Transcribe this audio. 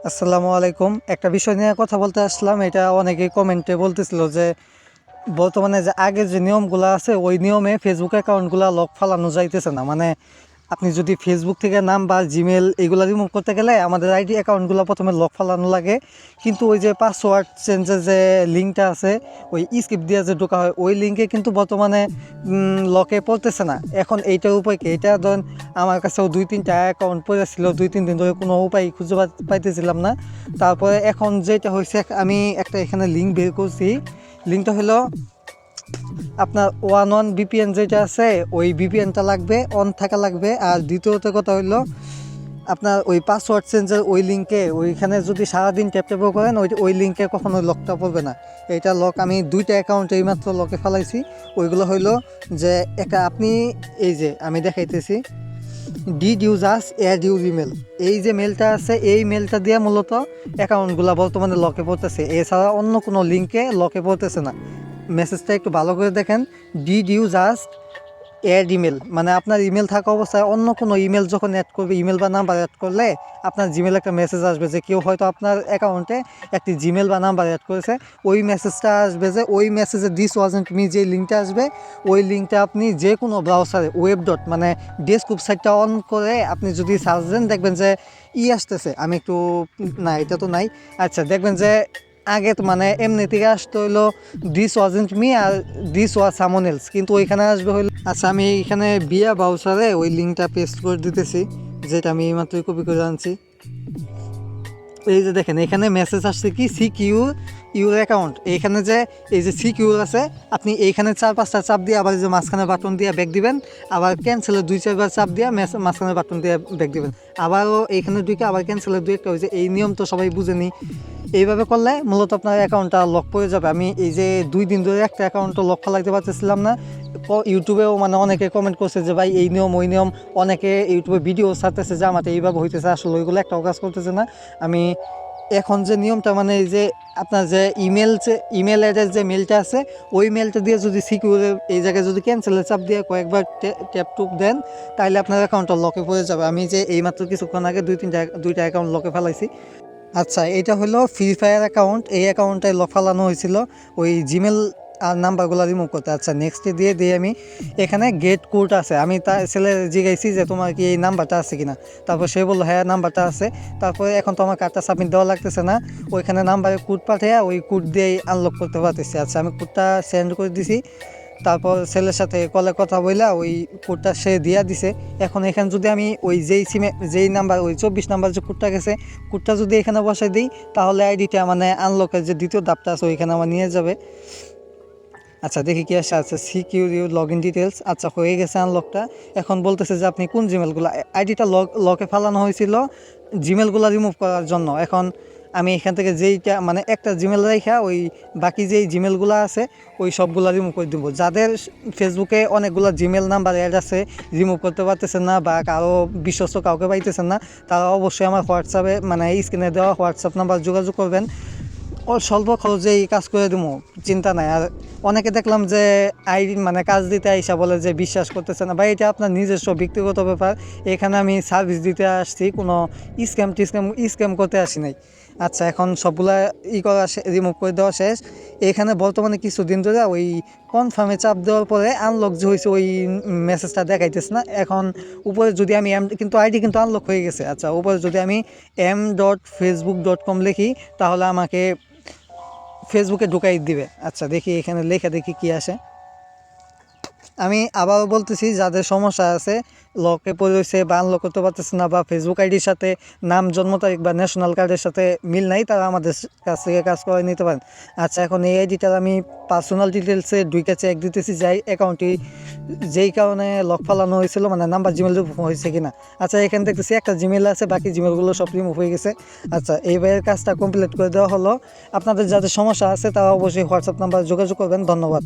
আসসালামু আলাইকুম। একটা বিষয় নিয়ে কথা বলতে আসলাম। এটা অনেকেই কমেন্টে বলতেছিল যে বর্তমানে যে আগের যে নিয়মগুলো আছে ওই নিয়মে ফেসবুক অ্যাকাউন্টগুলো লক ফালানো যাইতেছে না। মানে আপনি যদি ফেসবুক থেকে নাম্বার জিমেল এগুলো রিমুভ করতে গেলে আমাদের আইডি অ্যাকাউন্টগুলো প্রথমে লক ফালানো লাগে, কিন্তু ওই যে পাসওয়ার্ড চেঞ্জের যে লিঙ্কটা আছে ওই স্কিপ দিয়ে যে ঢোকা হয় ওই লিঙ্কে কিন্তু বর্তমানে লকে পড়তেছে না। এখন এইটার উপায় কি? এটা ধরেন আমার কাছেও 2-3টা অ্যাকাউন্ট পড়েছিল, 2-3 দিন ধরে কোনো উপায় খুঁজে পাইতেছিলাম না। তারপরে এখন যেটা হয়েছে, আমি একটা এখানে লিঙ্ক বের করছি। লিঙ্কটা হলো আপনার ওয়ান ভিপিএন যেটা আছে ওই ভিপিএনটা লাগবে, অন থাকা লাগবে। আর দ্বিতীয়ত কথা হইলো আপনার ওই পাসওয়ার্ড চেঞ্জের ওই লিঙ্কে ওইখানে যদি সারাদিন ট্যাপও করেন ওই লিঙ্কে কখনো লকটা পড়বে না। এটা লক আমি 2টা অ্যাকাউন্ট এইমাত্র লকে ফেলাইছি। ওইগুলো হইলো যে একটা আপনি এই যে আমি দেখাইতেছি did users add your email, এই যে মেলটা আছে এই মেলটা দিয়ে মূলত অ্যাকাউন্টগুলো বর্তমানে লকে পড়তেছে, এছাড়া অন্য কোনো লিঙ্কে লকে পড়তেছে না। মেসেজটা একটু ভালো করে দেখেন। Did you just add email, মানে আপনার ইমেল থাকা অবস্থায় অন্য কোনো ইমেল যখন অ্যাড করবে, ইমেল বা নাম্বার অ্যাড করলে আপনার জিমেল একটা মেসেজ আসবে যে কেউ হয়তো আপনার অ্যাকাউন্টে একটি জিমেল বা নাম্বার অ্যাড করেছে। ওই মেসেজটা আসবে যে ওই মেসেজে দিস ওয়াজন্ট মি যে লিঙ্কটা আসবে ওই লিঙ্কটা আপনি যে কোনো ব্রাউজারে ওয়েব ডট মানে ডেস্কটপ সাইটটা অন করে আপনি যদি সার্চ দেন দেখবেন যে আসতেছে। আমি একটু না এটা তো নাই। আচ্ছা, দেখবেন যে আগে তো মানে এমনি থেকে আসতে হইলো দিস ওয়াজেন্ট মি আর দিস ওয়াজ সামন এলস, কিন্তু ওইখানে আসবে হইলো। আচ্ছা, আমি এইখানে বিয়া ব্রাউজারে ওই লিঙ্কটা পেস্ট করে দিতেছি, যেটা আমি এইমাত্রই কপি করে আনছি। এই যে দেখেন এখানে মেসেজ আসছে কি সিকিউর ইউর অ্যাকাউন্ট। এইখানে যে এই যে সিকিউর আছে আপনি এইখানে 4-5টা চাপ দিয়ে আবার যে মাঝখানে বাটন দিয়ে ব্যাক দিবেন, আবার ক্যান্সেলের 2-4বার চাপ দিয়ে মাঝখানে বাটন দিয়ে ব্যাক দিবেন, আবারও এইখানে ঢুকে আবার ক্যান্সেলের 2-1টা হয়েছে। এই নিয়ম তো সবাই বুঝেনি। এইভাবে করলে মূলত আপনার অ্যাকাউন্টটা লক পড়ে যাবে। আমি এই যে 2 দিন ধরে একটা অ্যাকাউন্টও লক ফেলাইতে পারতেছিলাম না। ইউটিউবেও মানে অনেকে কমেন্ট করছে যে ভাই এই নিয়ম ওই নিয়ম, অনেকে ইউটিউবে ভিডিও ছাড়তেছে যে আমাদের এইভাবে হইতেছে, আসলে ওইগুলো একটাও কাজ করতেছে না। আমি এখন যে নিয়মটা মানে এই যে আপনার যে ইমেল অ্যাড্রেস যে মেলটা আছে ওই মেলটা দিয়ে যদি সিকিউরে এই জায়গায় যদি ক্যান্সেলের চাপ দিয়ে কয়েকবার ট্যাপ টুপ দেন তাহলে আপনার অ্যাকাউন্টটা লকে পড়ে যাবে। আমি যে এইমাত্র কিছুক্ষণ আগে 2-3টা অ্যাকাউন্ট লকে ফেলাইছি। আচ্ছা, এটা হলো ফ্রি ফায়ার অ্যাকাউন্ট। এই অ্যাকাউন্টটায় লক ফালানো হয়েছিল ওই জিমেল আর নাম্বারগুলো রিমুভ করতে। আচ্ছা, নেক্সটে দিয়ে আমি এখানে গেট কোড আছে। আমি তার ছেলে জিজ্ঞাসি যে তোমার কি এই নাম্বারটা আছে কিনা, তারপর সে বললো হ্যাঁ নাম্বারটা আছে। তারপরে এখন তো আমার কার্ডটা সাবমিট দেওয়া লাগতেছে না, ওইখানে নাম্বারে কোড পাঠিয়ে ওই কোড দিয়েই আনলক করতে পারতেছি। আচ্ছা, আমি কোডটা সেন্ড করে দিছি। তারপর ছেলের সাথে কলে কথা বইলা ওই কোডটা সে দিয়া দিছে। এখন এখানে যদি আমি ওই যেই নাম্বার ওই 24 নাম্বার যে কোডটা গেছে কোডটা যদি এখানে বসাই দিই তাহলে আইডিটা মানে আনলকের যে দ্বিতীয় ধাপটা আছে ওইখানে আমার নিয়ে যাবে। আচ্ছা, দেখি কি আসে। আচ্ছা, secure your log in details. আচ্ছা, হয়ে গেছে আনলকটা। এখন বলতেছে যে আপনি কোন জিমেলগুলো আইডিটা লকে ফালানো হয়েছিল জিমেলগুলো রিমুভ করার জন্য। এখন আমি এখান থেকে যেইটা মানে একটা জিমেল রেখা ওই বাকি যেই জিমেলগুলো আছে ওই সবগুলো রিমুভ করে দেবো। যাদের ফেসবুকে অনেকগুলো জিমেল নাম্বার অ্যাড আছে রিমুভ করতে পারতেছেন না বা কারো বিশ্বস্ত কাউকে পাইতেছেন না, তারা অবশ্যই আমার হোয়াটসঅ্যাপে মানে স্ক্রিনে দেওয়া হোয়াটসঅ্যাপ নাম্বার যোগাযোগ করবেন। স্বল্প খরচেই কাজ করে দেবো, চিন্তা নাই। আর অনেকে দেখলাম যে আইডি মানে কাজ দিতে আইসা বলে যে বিশ্বাস করতেছে না, বা এটা আপনার নিজস্ব ব্যক্তিগত ব্যাপার। এখানে আমি সার্ভিস দিতে আসছি, কোনো স্ক্যাম করতে আসি নাই। আচ্ছা, এখন সবগুলা করা রিমুভ করে দেওয়া শেষ। এখানে বর্তমানে কিছুদিন ধরে ওই কনফার্মে চাপ দেওয়ার পরে আনলক যে হয়েছে ওই মেসেজটা দেখাইতেছে না। এখন উপরে যদি আমি কিন্তু আইডি কিন্তু আনলক হয়ে গেছে। আচ্ছা, উপরে যদি আমি m.facebook.com লিখি তাহলে আমাকে ফেসবুকে ঢুকাই দিবে। আচ্ছা, দেখি এখানে লেখা দেখি কি আসে। আমি আবারও বলতেছি, যাদের সমস্যা আছে লকে পড়েছে বা আনলক করতে পারতেছে না বা ফেসবুক আইডির সাথে নাম জন্ম তারিখ বা ন্যাশনাল কার্ডের সাথে মিল নাই, তারা আমাদের কাছ থেকে কাজ করে নিতে পারেন। আচ্ছা, এখন এই আইডিটার আমি পার্সোনাল ডিটেলসে ঢুকে চেক দিতেছি যাই অ্যাকাউন্টটি যেই কারণে লক ফালানো হয়েছিল মানে নাম্বার জিমেল রিমুভ হয়েছে কিনা। আচ্ছা, এখানে দেখতেছি একটা জিমেল আছে, বাকি জিমেলগুলো সব রিমুভ হয়ে গেছে। আচ্ছা, এইবারের কাজটা কমপ্লিট করে দেওয়া হলো। আপনাদের যাদের সমস্যা আছে তারা অবশ্যই হোয়াটসঅ্যাপ নাম্বার যোগাযোগ করবেন। ধন্যবাদ।